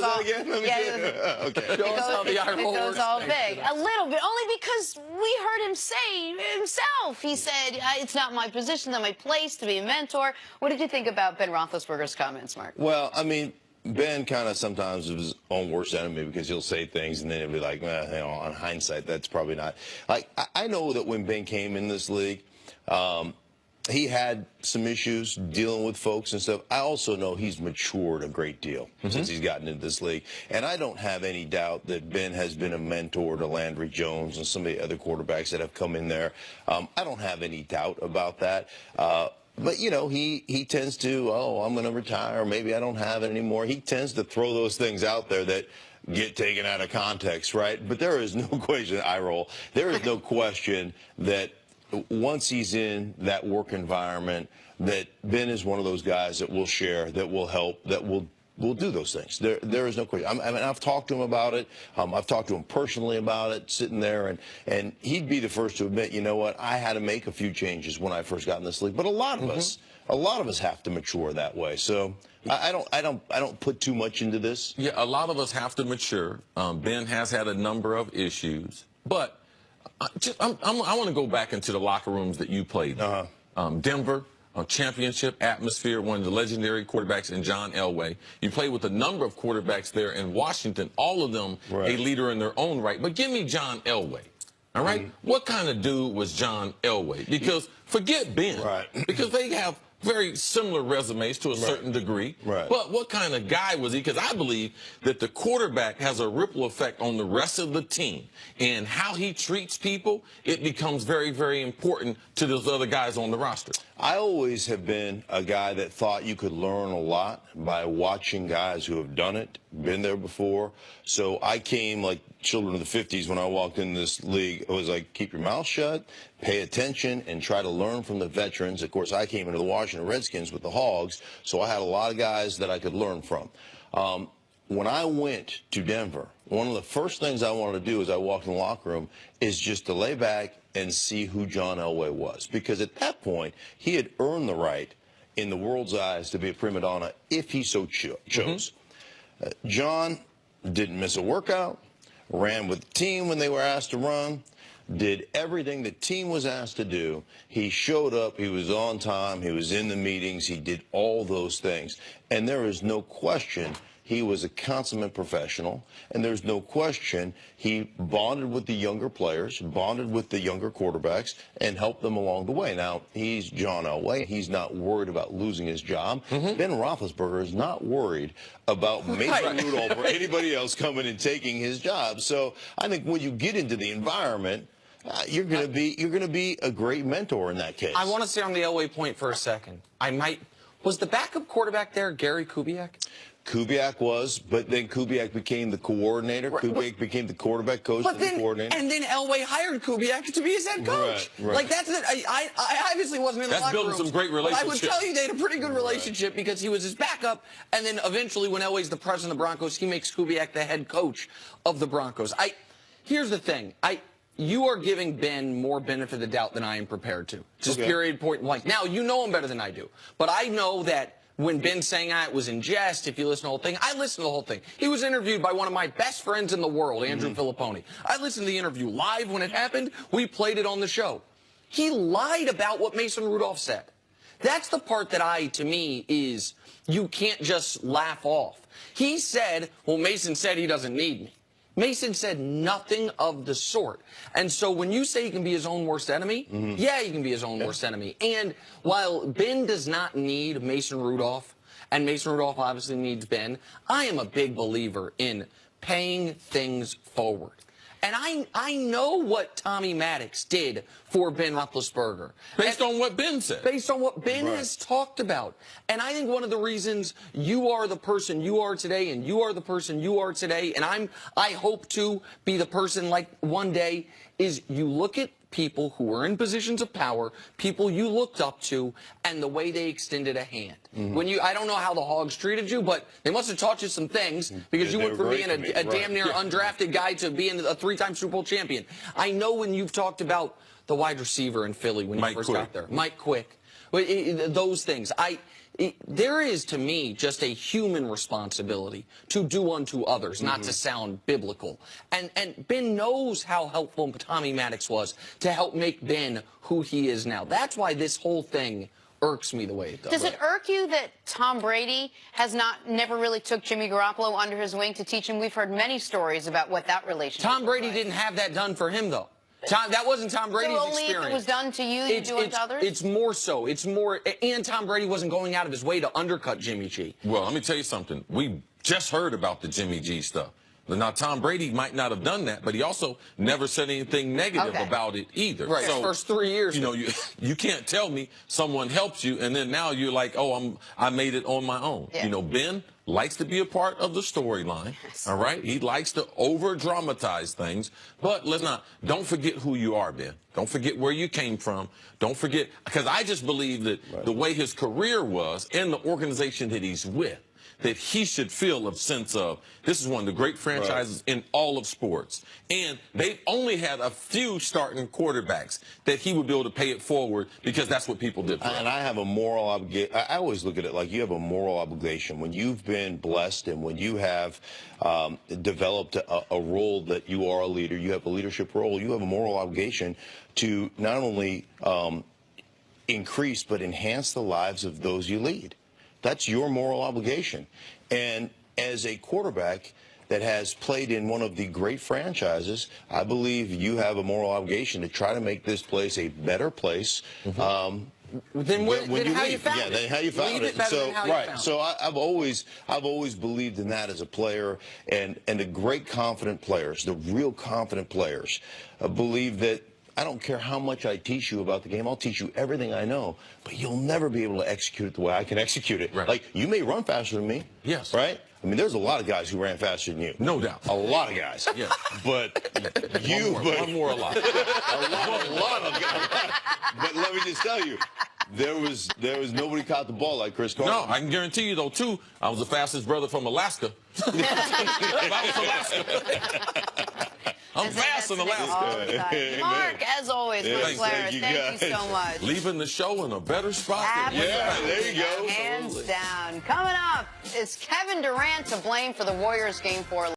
How was that again? Okay. It goes all big. A little bit, only because we heard him say himself. He said, it's not my position, not my place to be a mentor. What did you think about Ben Roethlisberger's comments, Mark? Well, I mean, Ben kind of sometimes is his own worst enemy because he'll say things and then he'll be like, on hindsight, that's probably not. Like, I know that when Ben came in this league, he had some issues dealing with folks and stuff. I also know he's matured a great deal since he's gotten into this league. And I don't have any doubt that Ben has been a mentor to Landry Jones and some of the other quarterbacks that have come in there. I don't have any doubt about that. But, you know, he tends to, I'm going to retire, or maybe I don't have it anymore. He tends to throw those things out there that get taken out of context, right? But there is no question, there is no question that once he's in that work environment, that Ben is one of those guys that will share, that will help, that will do those things. There is no question. I mean, I've talked to him about it. I've talked to him personally about it, sitting there, and he'd be the first to admit, you know what, I had to make a few changes when I first got in this league. But a lot of us have to mature that way. So I don't put too much into this. Yeah, a lot of us have to mature. Ben has had a number of issues, but I want to go back into the locker rooms that you played in. Denver, a championship atmosphere, one of the legendary quarterbacks in John Elway. You played with a number of quarterbacks there in Washington, all of them a leader in their own right. But give me John Elway, all right? What kind of dude was John Elway? Because forget Ben, because they have very similar resumes to a certain degree. But what kind of guy was he? Because I believe that the quarterback has a ripple effect on the rest of the team. And how he treats people, it becomes very, very important to those other guys on the roster. I always have been a guy that thought you could learn a lot by watching guys who have done it, been there before. So I came like children of the 50s when I walked in this league. It was like, keep your mouth shut, pay attention, and try to learn from the veterans. Of course, I came into the Washington Redskins with the Hogs, so I had a lot of guys that I could learn from. When I went to Denver, one of the first things I wanted to do as I walked in the locker room is just to lay back and see who John Elway was. Because at that point, he had earned the right in the world's eyes to be a prima donna if he so chose. John didn't miss a workout, ran with the team when they were asked to run, did everything the team was asked to do. He showed up, he was on time, he was in the meetings, he did all those things. And there is no question he was a consummate professional, and there's no question he bonded with the younger players, bonded with the younger quarterbacks, and helped them along the way. Now, he's John Elway. He's not worried about losing his job. Ben Roethlisberger is not worried about Mason Rudolph or anybody else coming and taking his job. So I think when you get into the environment, you're going to be a great mentor in that case. I want to stay on the Elway point for a second. Was the backup quarterback there Gary Kubiak? Kubiak was, but then Kubiak became the coordinator. Kubiak became the quarterback coach and the coordinator. And then Elway hired Kubiak to be his head coach. Like, that's it. I obviously wasn't in the locker room. That's building some great relationships. I would tell you they had a pretty good relationship because he was his backup. And then eventually when Elway's the president of the Broncos, he makes Kubiak the head coach of the Broncos. Here's the thing. You are giving Ben more benefit of the doubt than I am prepared to. Just period, point blank. Now, you know him better than I do. But I know that when Ben's saying it was in jest, if you listen to the whole thing, I listened to the whole thing. He was interviewed by one of my best friends in the world, Andrew Filipponi. I listened to the interview live when it happened. We played it on the show. He lied about what Mason Rudolph said. That's the part that to me, is you can't just laugh off. He said, well, Mason said he doesn't need me. Mason said nothing of the sort. And so when you say he can be his own worst enemy, yeah, he can be his own worst enemy. And while Ben does not need Mason Rudolph, and Mason Rudolph obviously needs Ben, I am a big believer in paying things forward. And I know what Tommy Maddox did for Ben Roethlisberger. Based on what Ben said. Based on what Ben has talked about. And I think one of the reasons you are the person you are today, and you are the person you are today, and I hope to be the person like one day, is you look at people who are in positions of power, people you looked up to, and the way they extended a hand. I don't know how the Hogs treated you, but they must have taught you some things, because you went from being a damn near undrafted guy to being a three-time Super Bowl champion. I know when you've talked about the wide receiver in Philly when you first got there, Mike Quick, those things. there is, to me, just a human responsibility to do unto others, not to sound biblical. And Ben knows how helpful Tommy Maddox was to help make Ben who he is now. That's why this whole thing irks me the way it does. Does it irk you that Tom Brady has never really took Jimmy Garoppolo under his wing to teach him? We've heard many stories about what that relationship Tom Brady was like. didn't have that done for him, though. That wasn't Tom Brady's so only experience. if it was done to you, you do it to others? It's more so. It's more, and Tom Brady wasn't going out of his way to undercut Jimmy G. Well, let me tell you something. We just heard about the Jimmy G stuff. Now, Tom Brady might not have done that, but he also never said anything negative about it either. Right. So, first 3 years. You know, you can't tell me someone helps you, and then now you're like, oh, I made it on my own. Yeah. You know, Ben likes to be a part of the storyline. Yes. All right. He likes to over dramatize things, but don't forget who you are, Ben. Don't forget where you came from. Don't forget, because I just believe that the way his career was and the organization that he's with, that he should feel a sense of, this is one of the great franchises in all of sports. And they've only had a few starting quarterbacks that he would be able to pay it forward because that's what people did for him. And I have a moral obligation. I always look at it like you have a moral obligation. When you've been blessed and when you have developed a role that you are a leader, you have a leadership role, you have a moral obligation to not only increase but enhance the lives of those you lead. That's your moral obligation. And as a quarterback that has played in one of the great franchises, I believe you have a moral obligation to try to make this place a better place. Then how you found it. Then how you found it. So I've always believed in that as a player, and the great confident players, the real confident players, believe that I don't care how much I teach you about the game. I'll teach you everything I know, but you'll never be able to execute it the way I can execute it. Right. Like, you may run faster than me. Yes. Right? I mean, there's a lot of guys who ran faster than you. No doubt. A lot of guys. Yeah. But you... One more a lot. a lot of guys. But let me just tell you, there was nobody caught the ball like Chris Carter. No, I can guarantee you, though, too, I was the fastest brother from Alaska. I was Alaska. I'm fast in Alaska. Mark, as always, Mark Schlereth, thank you so much. Leaving the show in a better spot. Yeah, there you go. Hands down. Coming up, is Kevin Durant to blame for the Warriors Game 4?